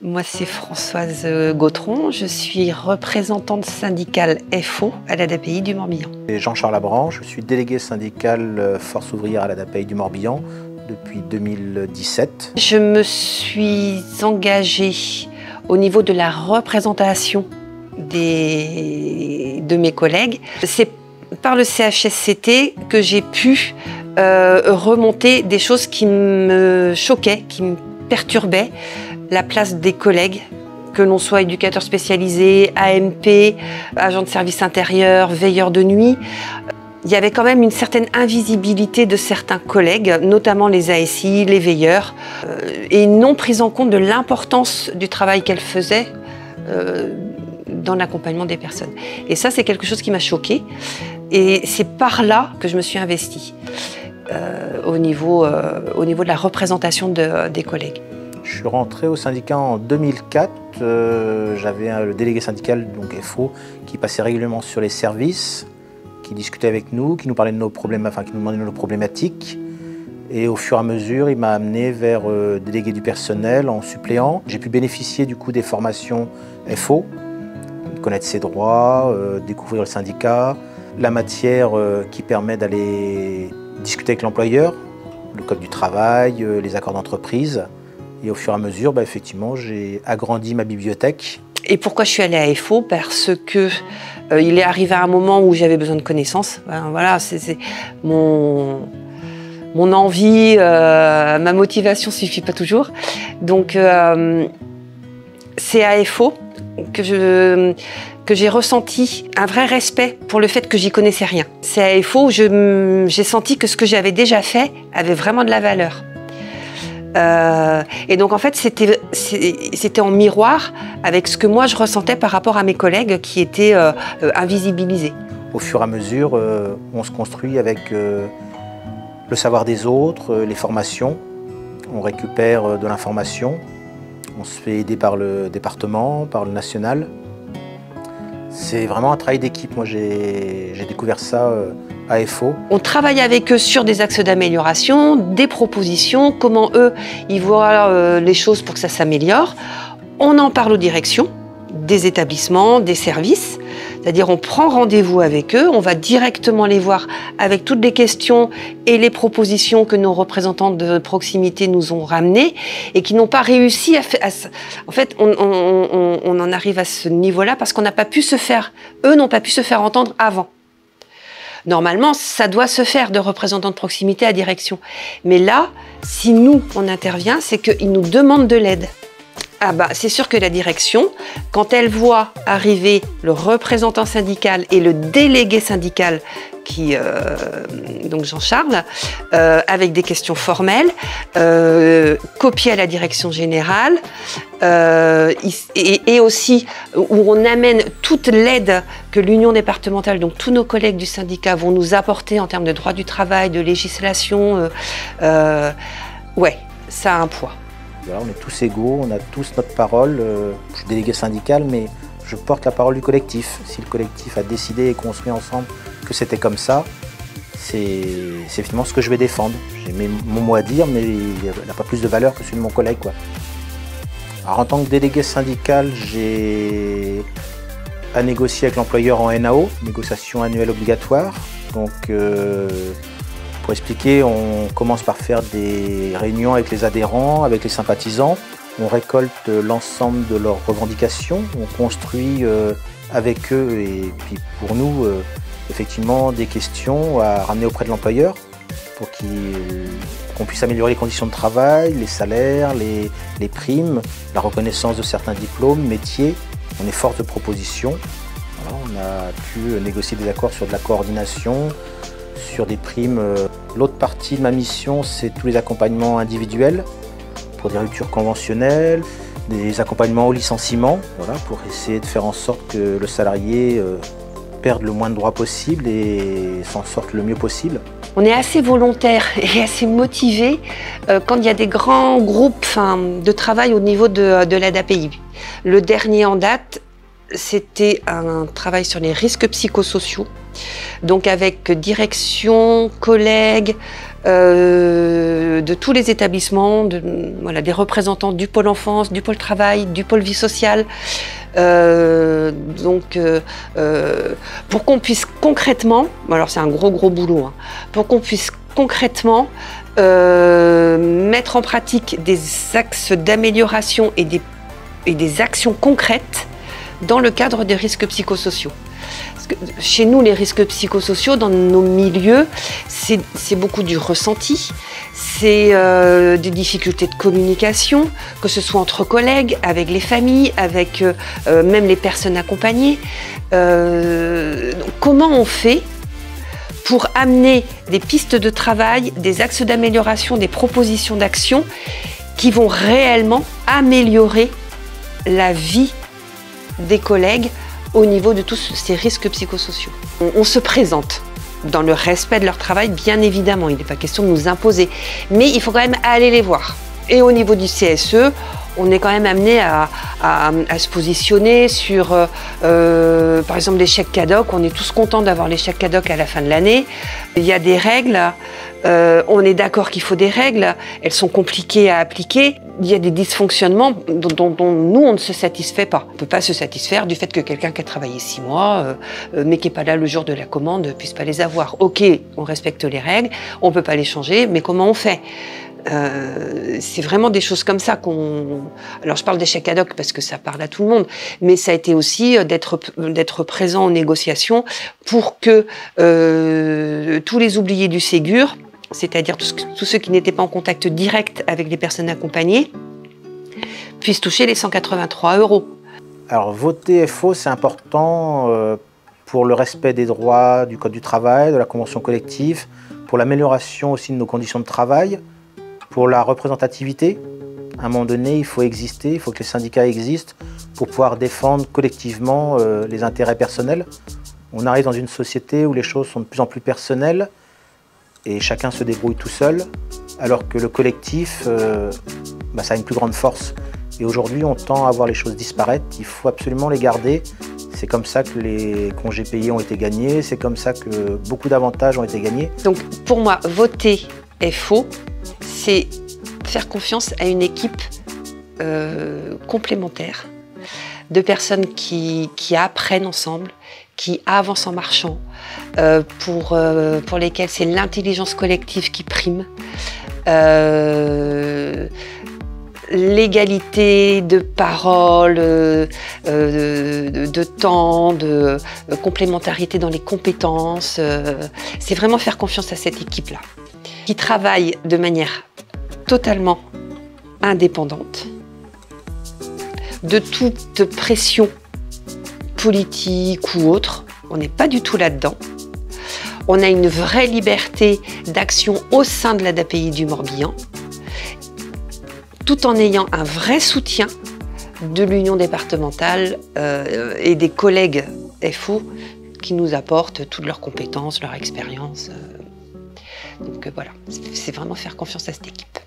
Moi, c'est Françoise Gautron. Je suis représentante syndicale FO à l'ADAPI du Morbihan. Et Jean-Charles Labranche, je suis délégué syndical Force ouvrière à l'ADAPI du Morbihan depuis 2017. Je me suis engagée au niveau de la représentation de mes collègues. C'est par le CHSCT que j'ai pu remonter des choses qui me choquaient, qui me perturbaient. La place des collègues, que l'on soit éducateur spécialisé, AMP, agent de service intérieur, veilleur de nuit. Il y avait quand même une certaine invisibilité de certains collègues, notamment les ASI, les veilleurs, et une non prise en compte de l'importance du travail qu'elles faisaient dans l'accompagnement des personnes. Et ça, c'est quelque chose qui m'a choquée. Et c'est par là que je me suis investie, au niveau de la représentation des collègues. Je suis rentré au syndicat en 2004. J'avais le délégué syndical, donc FO, qui passait régulièrement sur les services, qui discutait avec nous, qui nous parlait de nos problèmes, enfin qui nous demandait nos problématiques. Et au fur et à mesure, il m'a amené vers délégué du personnel en suppléant. J'ai pu bénéficier du coup des formations FO, connaître ses droits, découvrir le syndicat, la matière qui permet d'aller discuter avec l'employeur, le code du travail, les accords d'entreprise. Et au fur et à mesure, effectivement, j'ai agrandi ma bibliothèque. Et pourquoi je suis allée à FO? Parce que il est arrivé un moment où j'avais besoin de connaissances. Voilà, c'est mon envie, ma motivation ne suffit pas toujours. Donc, c'est à FO que j'ai ressenti un vrai respect pour le fait que j'y connaissais rien. C'est à FO où j'ai senti que ce que j'avais déjà fait avait vraiment de la valeur. Et donc en fait c'était en miroir avec ce que moi je ressentais par rapport à mes collègues qui étaient invisibilisés. Au fur et à mesure, on se construit avec le savoir des autres, les formations, on récupère de l'information, on se fait aider par le département, par le national. C'est vraiment un travail d'équipe, moi j'ai découvert ça à FO. On travaille avec eux sur des axes d'amélioration, des propositions, comment eux ils voient les choses pour que ça s'améliore. On en parle aux directions des établissements, des services, c'est-à-dire on prend rendez-vous avec eux, on va directement les voir avec toutes les questions et les propositions que nos représentants de proximité nous ont ramenées et qui n'ont pas réussi à faire. En fait, on en arrive à ce niveau-là parce qu'on n'a pas pu se faire, eux n'ont pas pu se faire entendre avant. Normalement, ça doit se faire de représentants de proximité à direction. Mais là, si nous, on intervient, c'est qu'ils nous demandent de l'aide. Ah bah, c'est sûr que la direction, quand elle voit arriver le représentant syndical et le délégué syndical, donc Jean-Charles, avec des questions formelles, copiées à la direction générale, et aussi où on amène toute l'aide que l'union départementale, donc tous nos collègues du syndicat vont nous apporter en termes de droit du travail, de législation, ouais, ça a un poids. Voilà, on est tous égaux, on a tous notre parole. Je suis délégué syndical, mais je porte la parole du collectif. Si le collectif a décidé et construit ensemble que c'était comme ça, c'est effectivement ce que je vais défendre. J'ai mon mot à dire, mais il n'a pas plus de valeur que celui de mon collègue, quoi. Alors, en tant que délégué syndical, j'ai à négocier avec l'employeur en NAO, négociation annuelle obligatoire. Donc, pour expliquer, on commence par faire des réunions avec les adhérents, avec les sympathisants. On récolte l'ensemble de leurs revendications, on construit avec eux et puis pour nous, effectivement, des questions à ramener auprès de l'employeur pour qu'on puisse améliorer les conditions de travail, les salaires, les primes, la reconnaissance de certains diplômes, métiers. On est force de proposition. Voilà, on a pu négocier des accords sur de la coordination, sur des primes. L'autre partie de ma mission, c'est tous les accompagnements individuels pour des ruptures conventionnelles, des accompagnements au licenciement, voilà, pour essayer de faire en sorte que le salarié perde le moins de droits possible et s'en sorte le mieux possible. On est assez volontaire et assez motivé quand il y a des grands groupes de travail au niveau de l'ADAPI. Le dernier en date, c'était un travail sur les risques psychosociaux, donc avec direction, collègues, de tous les établissements, voilà, des représentants du pôle enfance, du pôle travail, du pôle vie sociale, pour qu'on puisse concrètement, alors c'est un gros boulot, hein, pour qu'on puisse concrètement mettre en pratique des axes d'amélioration et des actions concrètes dans le cadre des risques psychosociaux. Parce que chez nous, les risques psychosociaux, dans nos milieux, c'est beaucoup du ressenti, c'est des difficultés de communication, que ce soit entre collègues, avec les familles, avec même les personnes accompagnées. Donc, comment on fait pour amener des pistes de travail, des axes d'amélioration, des propositions d'action qui vont réellement améliorer la vie des collègues au niveau de tous ces risques psychosociaux. On se présente dans le respect de leur travail, bien évidemment, il n'est pas question de nous imposer, mais il faut quand même aller les voir. Et au niveau du CSE, on est quand même amené à se positionner sur, par exemple, les chèques CADOC. On est tous contents d'avoir les chèques CADOC à la fin de l'année. Il y a des règles, on est d'accord qu'il faut des règles, elles sont compliquées à appliquer. Il y a des dysfonctionnements dont nous, on ne se satisfait pas. On ne peut pas se satisfaire du fait que quelqu'un qui a travaillé 6 mois, mais qui n'est pas là le jour de la commande, ne puisse pas les avoir. Ok, on respecte les règles, on ne peut pas les changer, mais comment on fait ? C'est vraiment des choses comme ça qu'on... Alors je parle des chèques CADOC parce que ça parle à tout le monde, mais ça a été aussi d'être présent aux négociations pour que tous les oubliés du Ségur, c'est-à-dire tous ceux qui n'étaient pas en contact direct avec les personnes accompagnées, puissent toucher les 183 €. Alors voter FO, c'est important pour le respect des droits du Code du travail, de la convention collective, pour l'amélioration aussi de nos conditions de travail, pour la représentativité. À un moment donné, il faut exister, il faut que les syndicats existent pour pouvoir défendre collectivement les intérêts personnels. On arrive dans une société où les choses sont de plus en plus personnelles et chacun se débrouille tout seul, alors que le collectif, ça a une plus grande force. Et aujourd'hui, on tend à voir les choses disparaître, il faut absolument les garder. C'est comme ça que les congés payés ont été gagnés, c'est comme ça que beaucoup d'avantages ont été gagnés. Donc pour moi, voter FO, c'est faire confiance à une équipe complémentaire de personnes qui apprennent ensemble, qui avancent en marchant, pour lesquelles c'est l'intelligence collective qui prime, l'égalité de parole, de temps, de complémentarité dans les compétences. C'est vraiment faire confiance à cette équipe-là, qui travaille de manière totalement indépendante de toute pression politique ou autre. On n'est pas du tout là-dedans. On a une vraie liberté d'action au sein de l'ADAPI du Morbihan, tout en ayant un vrai soutien de l'union départementale et des collègues FO qui nous apportent toutes leurs compétences, leur expérience. Donc voilà, c'est vraiment faire confiance à cette équipe.